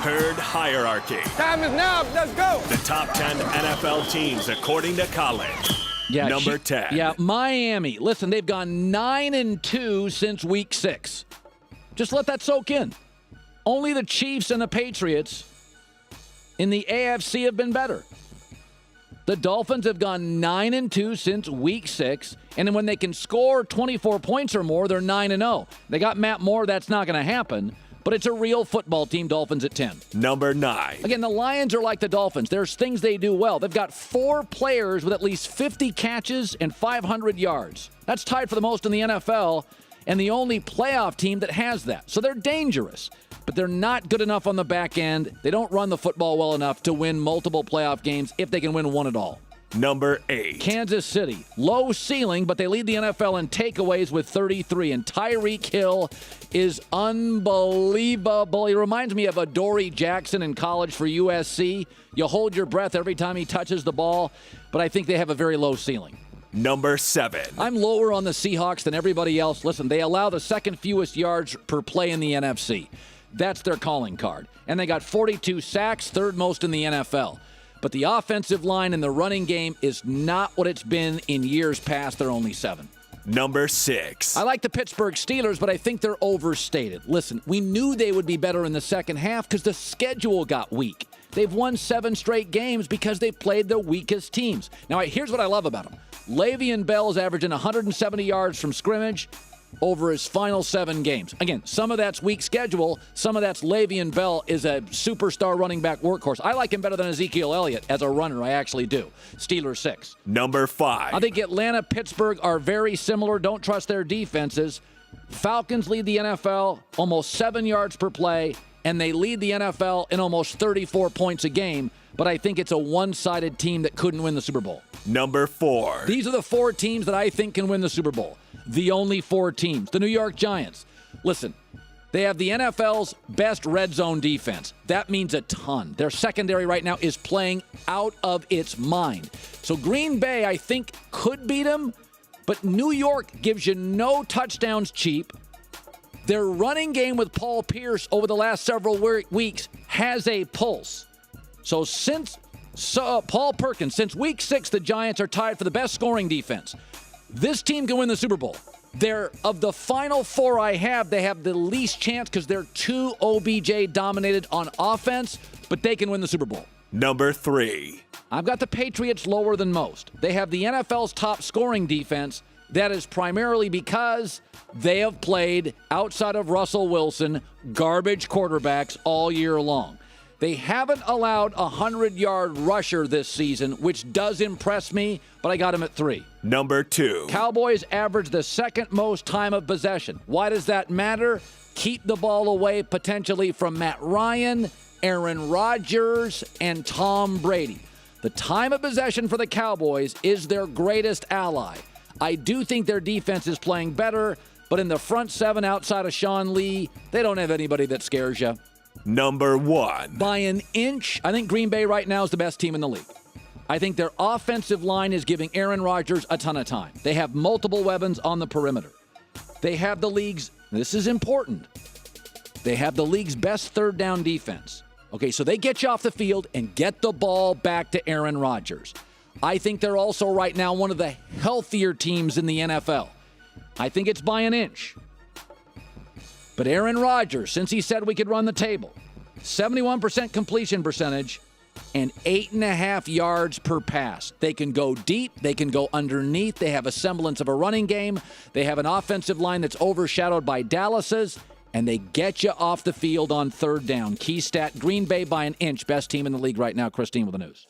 Herd Hierarchy. Time is now. Let's go. The top 10 NFL teams according to Colin. Yeah, Number 10. Yeah, Miami. Listen, they've gone 9-2 since week 6. Just let that soak in. Only the Chiefs and the Patriots in the AFC have been better. The Dolphins have gone 9-2 since week 6, and when they can score 24 points or more, they're 9-0. They got Matt Moore. That's not going to happen, but it's a real football team, Dolphins at 10. Number 9. Again, the Lions are like the Dolphins. There's things they do well. They've got 4 players with at least 50 catches and 500 yards. That's tied for the most in the NFL, and the only playoff team that has that. So they're dangerous, but they're not good enough on the back end. They don't run the football well enough to win multiple playoff games if they can win one at all. Number 8. Kansas City. Low ceiling, but they lead the NFL in takeaways with 33. And Tyreek Hill is unbelievable. He reminds me of Adoree Jackson in college for USC. You hold your breath every time he touches the ball, but I think they have a very low ceiling. Number 7. I'm lower on the Seahawks than everybody else. Listen, they allow the second fewest yards per play in the NFC. That's their calling card. And they got 42 sacks, third most in the NFL. But the offensive line and the running game is not what it's been in years past. They're only 7. Number 6. I like the Pittsburgh Steelers, but I think they're overstated. Listen, we knew they would be better in the second half because the schedule got weak. They've won 7 straight games because they played the weakest teams. Now, here's what I love about them. Le'Veon Bell is averaging 170 yards from scrimmage over his final 7 games. Again, some of that's weak schedule. Some of that's Le'Veon Bell is a superstar running back workhorse. I like him better than Ezekiel Elliott as a runner. I actually do. Steelers 6. Number 5. I think Atlanta, Pittsburgh are very similar. Don't trust their defenses. Falcons lead the NFL almost 7 yards per play, and they lead the NFL in almost 34 points a game. But I think it's a one-sided team that couldn't win the Super Bowl. Number 4. These are the 4 teams that I think can win the Super Bowl. The only 4 teams. The New York Giants. Listen, they have the NFL's best red zone defense. That means a ton. Their secondary right now is playing out of its mind. So Green Bay, I think, could beat them, but New York gives you no touchdowns cheap. Their running game with Paul Pierce over the last several weeks has a pulse. So since Paul Perkins, since week 6, the Giants are tied for the best scoring defense. This team can win the Super Bowl. They're, of the final 4 I have, they have the least chance because they're too OBJ dominated on offense, but they can win the Super Bowl. Number 3. I've got the Patriots lower than most. They have the NFL's top scoring defense. That is primarily because they have played, outside of Russell Wilson, garbage quarterbacks all year long. They haven't allowed a 100-yard rusher this season, which does impress me, but I got him at 3. Number 2. Cowboys average the second most time of possession. Why does that matter? Keep the ball away potentially from Matt Ryan, Aaron Rodgers, and Tom Brady. The time of possession for the Cowboys is their greatest ally. I do think their defense is playing better, but in the front 7 outside of Sean Lee, they don't have anybody that scares you. Number 1. By an inch, I think Green Bay right now is the best team in the league. I think their offensive line is giving Aaron Rodgers a ton of time. They have multiple weapons on the perimeter. They have the league's, this is important, they have the league's best third down defense. Okay, so they get you off the field and get the ball back to Aaron Rodgers. I think they're also right now one of the healthier teams in the NFL. I think it's by an inch. But Aaron Rodgers, since he said we could run the table, 71% completion percentage and 8.5 yards per pass. They can go deep. They can go underneath. They have a semblance of a running game. They have an offensive line that's overshadowed by Dallas's, and they get you off the field on third down. Key stat, Green Bay by an inch. Best team in the league right now. Kristine with the news.